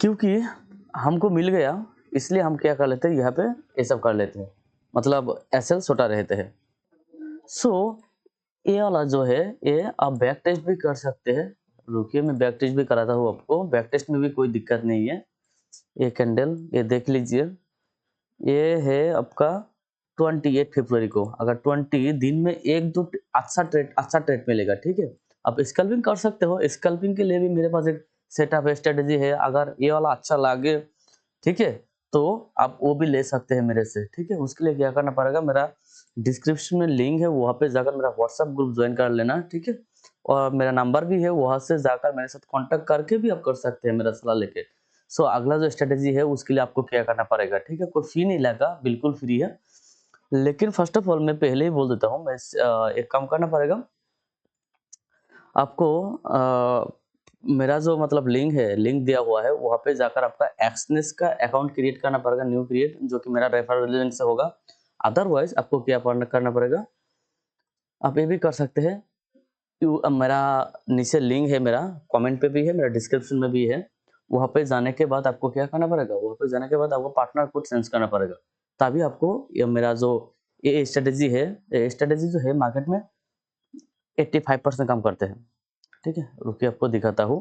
क्योंकि हमको मिल गया इसलिए हम क्या कर लेते हैं, यहाँ पे ये सब कर लेते हैं, मतलब एसएल छोटा रहते हैं। सो ये वाला जो है ये आप बैक टेस्ट भी कर सकते हैं। रुकिए मैं बैक टेस्ट भी कराता हूँ आपको, बैक टेस्ट में भी कोई दिक्कत नहीं है। ये कैंडल ये देख लीजिए, ये है आपका 28 फरवरी को। अगर 20 दिन में एक दो अच्छा ट्रेड मिलेगा, ठीक है। आप स्कैल्पिंग कर सकते हो, स्कैल्पिंग के लिए भी मेरे पास एक सेटअप स्ट्रेटेजी है। अगर ये वाला अच्छा लगे, ठीक है, तो आप वो भी ले सकते हैं मेरे से, ठीक है। उसके लिए क्या करना पड़ेगा, मेरा डिस्क्रिप्शन में लिंक है, वहाँ पे जाकर मेरा व्हाट्सएप ग्रुप ज्वाइन कर लेना, ठीक है। और मेरा नंबर भी है, वहाँ से जाकर मेरे साथ कांटेक्ट करके भी आप कर सकते हैं मेरा सलाह लेके। सो अगला जो स्ट्रेटेजी है उसके लिए आपको क्या करना पड़ेगा, ठीक है। कोई फी नहीं लगा, बिल्कुल फ्री है। लेकिन फर्स्ट ऑफ ऑल मैं पहले ही बोल देता हूँ, मैं एक काम करना पड़ेगा आपको। मेरा जो मतलब लिंक है, लिंक दिया हुआ है, वहाँ पे जाकर आपका एक्सनेस का अकाउंट क्रिएट करना पड़ेगा, न्यू क्रिएट, जो कि मेरा रेफरल लिंक से होगा। अदरवाइज आपको क्या करना पड़ेगा, आप ये भी कर सकते हैं। मेरा नीचे लिंक है, मेरा कमेंट पे भी है, मेरा डिस्क्रिप्शन में भी है। वहाँ पे जाने के बाद आपको क्या करना पड़ेगा, वहाँ पे जाने के बाद आपको पार्टनर कोड सेंड करना पड़ेगा, तभी आपको ये मेरा जो ये स्ट्रेटेजी है, ये स्ट्रेटेजी जो है मार्केट में 85% काम करते हैं, ठीक है। रुकिए आपको दिखाता हूँ।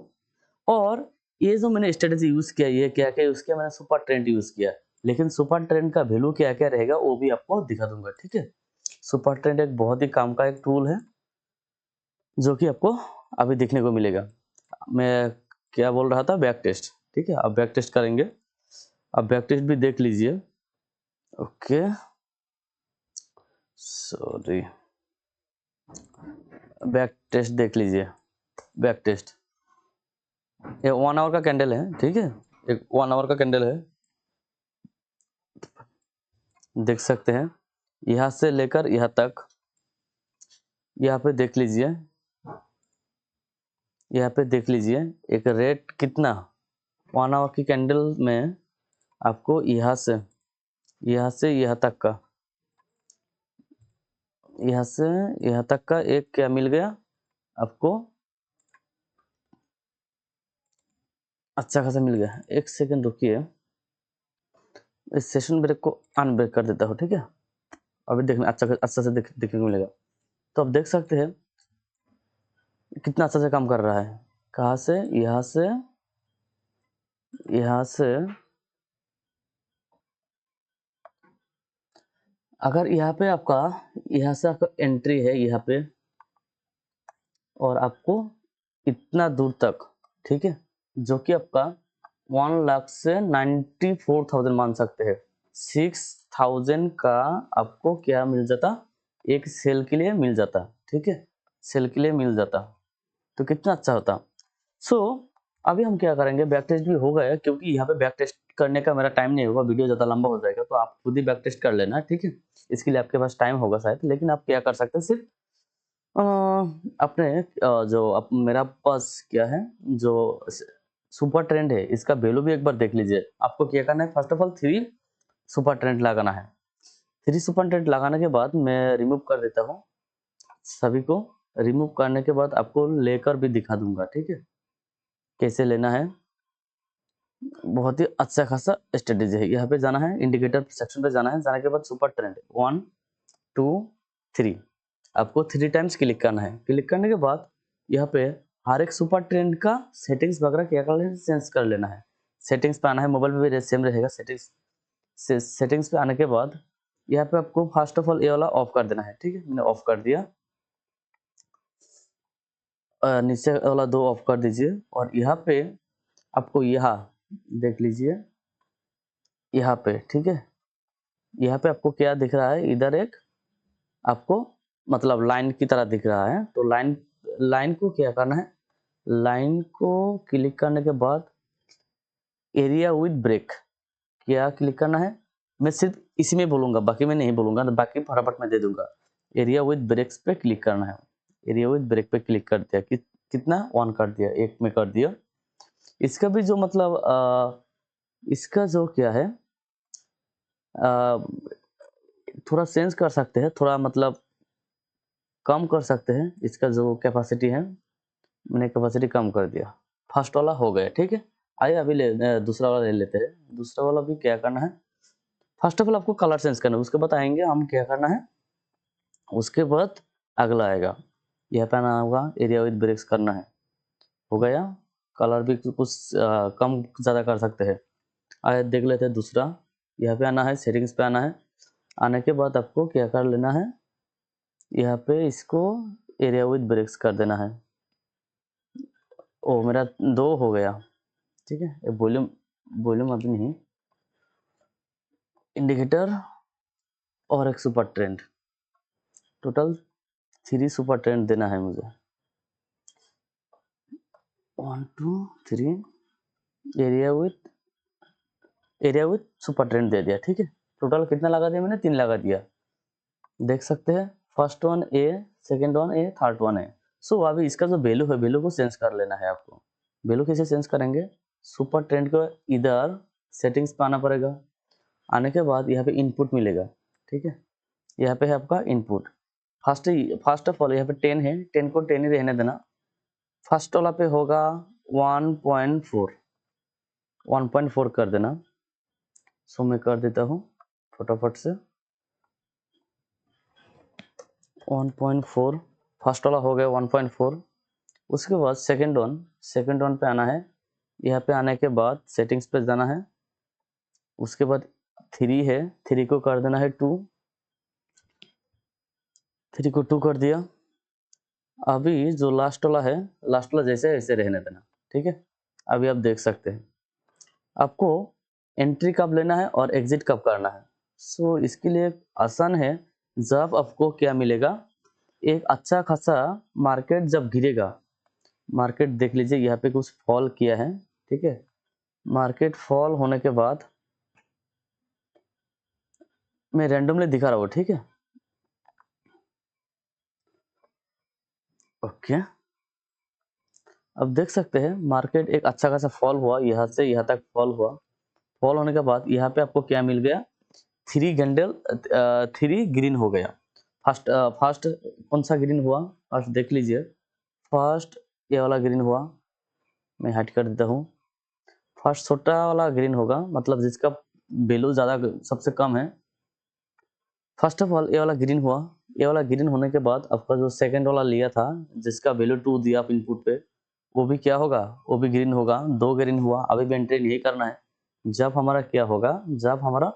और ये जो मैंने स्ट्रेटेजी यूज किया, ये क्या क्या यूज किया, मैंने सुपर ट्रेंड यूज किया। लेकिन सुपर ट्रेंड का वैल्यू क्या क्या रहेगा वो भी आपको दिखा दूंगा, ठीक है। सुपर ट्रेंड एक बहुत ही काम का एक टूल है, जो कि आपको अभी देखने को मिलेगा। मैं क्या बोल रहा था, बैक टेस्ट, ठीक है। अब बैक टेस्ट करेंगे, अब बैक टेस्ट भी देख लीजिए। ओके सॉरी, बैक टेस्ट देख लीजिए। बैक टेस्ट ये 1 आवर का कैंडल है, ठीक है, एक 1 आवर का कैंडल है, देख सकते हैं। यहाँ से लेकर यहाँ तक, यहाँ पे देख लीजिए, यहाँ पे देख लीजिए एक रेट कितना 1 आवर की कैंडल में आपको यहाँ से यहाँ तक का, यहाँ से यहाँ तक का एक क्या मिल गया आपको, अच्छा खासा मिल गया। एक सेकंड रुकिए, इस सेशन ब्रेक को अनब्रेक कर देता हूँ, ठीक है। अभी देखना अच्छा से देखने को मिलेगा। तो आप देख सकते हैं कितना अच्छा से काम कर रहा है। कहाँ से, यहाँ से यहाँ से, अगर यहाँ पे आपका, यहाँ से आपका एंट्री है यहाँ पे, और आपको इतना दूर तक, ठीक है, जो कि आपका 1 लाख से 94,000 मान सकते हैं। 6,000 का आपको क्या मिल जाता, एक सेल के लिए मिल जाता, ठीक है, सेल के लिए मिल जाता, तो कितना अच्छा होता। सो अभी हम क्या करेंगे, बैक टेस्ट भी हो गया, क्योंकि यहाँ पे बैक टेस्ट करने का मेरा टाइम नहीं होगा, वीडियो ज़्यादा लंबा हो जाएगा, तो आप खुद ही बैक टेस्ट कर लेना, ठीक है। इसके लिए आपके पास टाइम होगा शायद, लेकिन आप क्या कर सकते हैं, सिर्फ अपने जो मेरा पास क्या है, जो सुपर ट्रेंड है, इसका वैल्यू भी एक बार देख लीजिए। आपको क्या करना है, first of all 3 super trend लगाना है। 3 सुपर ट्रेंड लगाने के बाद मैं रिमूव कर देता हूँ सभी को। रिमूव करने के बाद आपको लेकर भी दिखा दूंगा, ठीक है, कैसे लेना है। बहुत ही अच्छा खासा स्ट्रेटेजी है। यहाँ पे जाना है, इंडिकेटर सेक्शन पे जाना है, जाने के बाद सुपर ट्रेंड 1 2 3 आपको 3 टाइम्स क्लिक करना है। क्लिक करने के बाद यहाँ पे हर एक सुपर ट्रेंड का सेटिंग्स वगैरह क्या कर लेना है, चेंज कर लेना है। सेटिंग्स पे आना है, मोबाइल पे भी सेम रहेगा। सेटिंग्स पे आने के बाद यहाँ पे आपको फर्स्ट ऑफ ऑल ये वाला ऑफ कर देना है, ठीक है। मैंने ऑफ कर दिया, नीचे वाला 2 ऑफ कर दीजिए। और यहाँ पे आपको यहाँ देख लीजिए, यहाँ पे, ठीक है, यहाँ पे आपको क्या दिख रहा है, इधर एक आपको मतलब लाइन की तरह दिख रहा है। तो लाइन को क्या करना है, लाइन को क्लिक करने के बाद एरिया विद ब्रेक क्या क्लिक करना है। मैं सिर्फ इसी में बोलूंगा, बाकी में नहीं बोलूंगा, बाकी फटाफट में दे दूंगा। एरिया विद ब्रेक्स पे क्लिक करना है। एरिया विद ब्रेक पे क्लिक कर दिया, कितना 1 कर दिया, 1 में कर दिया। इसका भी जो मतलब इसका जो क्या है, थोड़ा चेंज कर सकते हैं, थोड़ा मतलब कम कर सकते हैं। इसका जो कैपेसिटी है, मैंने कैपेसिटी कम कर दिया, फर्स्ट वाला हो गया, ठीक है। आइए अभी दूसरा वाला ले लेते हैं। दूसरा वाला भी क्या करना है, फर्स्ट ऑफ ऑल आपको कलर चेंज करना है, उसके बाद आएंगे हम क्या करना है, उसके बाद अगला आएगा, यहाँ पे आना होगा एरिया विद ब्रेक्स करना है, हो गया। कलर भी कुछ कम ज़्यादा कर सकते हैं। आइए देख लेते हैं दूसरा, यहाँ पे आना है, सेटिंग्स पे आना है, आने के बाद आपको क्या कर लेना है, यहाँ पे इसको एरिया विद ब्रेक्स कर देना है। ओ मेरा 2 हो गया, ठीक है। वॉल्यूम वॉल्यूम अभी नहीं, इंडिकेटर और एक super trend, total 3 super trend देना है मुझे। 1 2 3 एरिया विथ सुपर ट्रेंड दे दिया, ठीक है। टोटल कितना लगा दिया मैंने, 3 लगा दिया, देख सकते हैं। फर्स्ट वन ए, सेकेंड वन ए, थर्ड वन ए। सो अभी इसका जो वैल्यू है, वैल्यू को चेंज कर लेना है आपको। वैल्यू कैसे चेंज करेंगे, सुपर ट्रेंड को इधर सेटिंग्स पे आना पड़ेगा, आने के बाद यहाँ पे इनपुट मिलेगा, ठीक है। यहाँ पे है आपका इनपुट, फर्स्ट ऑफ ऑल यहाँ पे 10 है, 10 को 10 ही रहने देना। फर्स्ट वाला पे होगा 1.4 कर देना। सो मैं कर देता हूँ फटाफट से 1.4, फर्स्ट वाला हो गया 1.4। उसके बाद सेकेंड वन पे आना है, यहाँ पे आने के बाद सेटिंग्स पे जाना है, उसके बाद 3 है, 3 को कर देना है 2, 3 को 2 कर दिया। अभी जो लास्ट वाला है, लास्ट वाला जैसे ऐसे रहने देना, ठीक है। अभी आप देख सकते हैं आपको एंट्री कब लेना है और एग्जिट कब करना है। सो इसके लिए आसान है, जब आपको क्या मिलेगा, एक अच्छा खासा मार्केट जब गिरेगा, मार्केट देख लीजिए यहाँ पे कुछ फॉल किया है, ठीक है। मार्केट फॉल होने के बाद मैं रैंडमली दिखा रहा हूँ, ठीक है। ओके, अब देख सकते हैं मार्केट एक अच्छा खासा फॉल हुआ, यहाँ से यहाँ तक फॉल हुआ। फॉल होने के बाद यहाँ पे आपको क्या मिल गया, 3 ग्रीन हो गया। फर्स्ट कौन सा ग्रीन हुआ, फर्स्ट देख लीजिए। फर्स्ट ये वाला ग्रीन हुआ, मैं हाइड कर देता हूँ। फर्स्ट छोटा वाला ग्रीन होगा, मतलब जिसका वैल्यू ज़्यादा सबसे कम है। फर्स्ट ऑफ ऑल ये वाला ग्रीन हुआ, ये वाला ग्रीन होने के बाद आपका जो सेकंड वाला लिया था, जिसका वैल्यू 2 दिया आप इनपुट पे, वो भी क्या होगा, वो भी ग्रीन होगा। 2 ग्रीन हुआ, अभी भी एंट्री नहीं करना है। जब हमारा क्या होगा, जब हमारा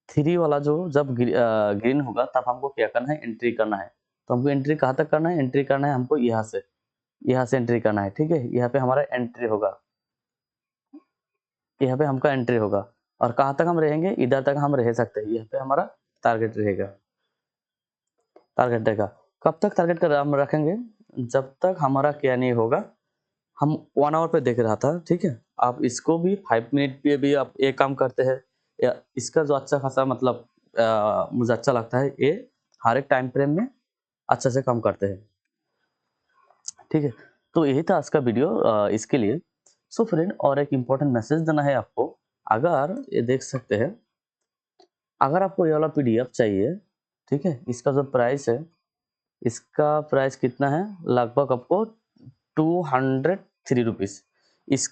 3 वाला जो जब ग्रीन होगा, तब हमको क्या करना है, एंट्री करना है। तो हमको एंट्री कहाँ तक करना है, एंट्री करना है हमको यहाँ से एंट्री करना है, ठीक है। यहाँ पे हमारा एंट्री होगा, यहाँ पे हमका एंट्री होगा। और कहाँ तक हम रहेंगे, इधर तक हम रह सकते हैं, यहाँ पे हमारा टारगेट रहेगा। कब तक टारगेट कर हम रखेंगे, जब तक हमारा क्या नहीं होगा, हम 1 आवर पे देख रहा था, ठीक है। आप इसको भी 5 मिनट पे भी आप एक काम करते हैं, या इसका जो अच्छा खासा मतलब मुझे अच्छा लगता है, ये हर एक टाइम फ्रेम में अच्छे से काम करते हैं, ठीक है। तो यही था आज का वीडियो इसके लिए। सो फ्रेंड, और एक इम्पोर्टेंट मैसेज देना है आपको। अगर ये देख सकते हैं, अगर आपको ये वाला पीडीएफ चाहिए, ठीक है, इसका जो प्राइस है, इसका प्राइस कितना है, लगभग आपको 203 रुपीज़।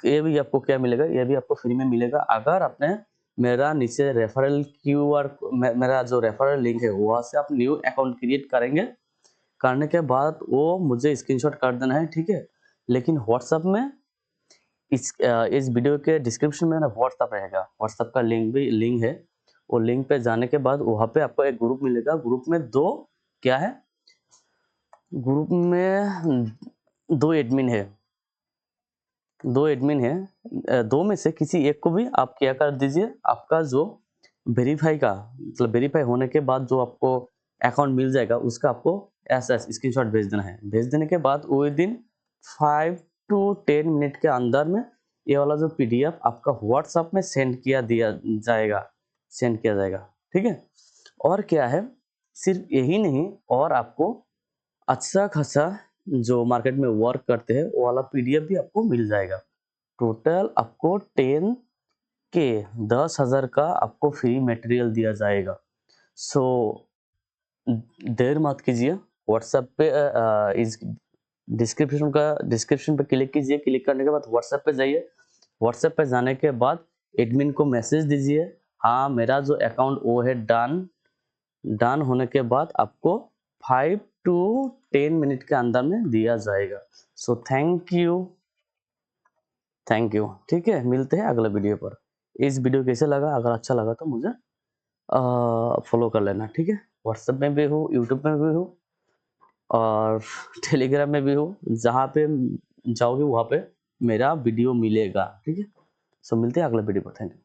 ये भी आपको क्या मिलेगा, ये भी आपको फ्री में मिलेगा, अगर आपने मेरा नीचे रेफरल क्यूआर, मेरा जो रेफरल लिंक है वहाँ से आप न्यू अकाउंट क्रिएट करेंगे। करने के बाद वो मुझे स्क्रीनशॉट कर देना है, ठीक है। लेकिन व्हाट्सएप में इस वीडियो के डिस्क्रिप्शन में ना व्हाट्सएप रहेगा, व्हाट्सएप का लिंक है। वो लिंक पे जाने के बाद वहाँ पे आपको एक ग्रुप मिलेगा, ग्रुप में क्या है, ग्रुप में 2 एडमिन है, 2 एडमिन है। 2 में से किसी एक को भी आप क्या कर दीजिए, आपका जो वेरीफाई का मतलब वेरीफाई होने के बाद जो आपको अकाउंट मिल जाएगा, उसका आपको ऐसा स्क्रीनशॉट भेज देना है। भेज देने के बाद वो दिन 5 to 10 मिनट के अंदर में ये वाला जो पीडीएफ आपका व्हाट्सएप में सेंड किया जाएगा, ठीक है। और क्या है, सिर्फ यही नहीं, और आपको अच्छा खासा जो मार्केट में वर्क करते हैं वो वाला पीडीएफ भी आपको मिल जाएगा। टोटल आपको 10,000 का आपको फ्री मटेरियल दिया जाएगा। सो देर मत कीजिए, व्हाट्सएप पे इस डिस्क्रिप्शन पे क्लिक कीजिए, क्लिक करने के बाद व्हाट्सएप पे जाइए, व्हाट्सएप पे जाने के बाद एडमिन को मैसेज दीजिए, हाँ मेरा जो अकाउंट वो है डन होने के बाद आपको 5 to 10 मिनट के अंदर में दिया जाएगा। सो थैंक यू, ठीक है, मिलते हैं अगले वीडियो पर। इस वीडियो कैसे लगा, अगर अच्छा लगा तो मुझे फॉलो कर लेना, ठीक है। व्हाट्सएप में भी हो, यूट्यूब में भी हो और टेलीग्राम में भी हो, जहाँ पे जाओगे वहाँ पे मेरा वीडियो मिलेगा, ठीक है। सो मिलते हैं अगले वीडियो पर, थैंक यू।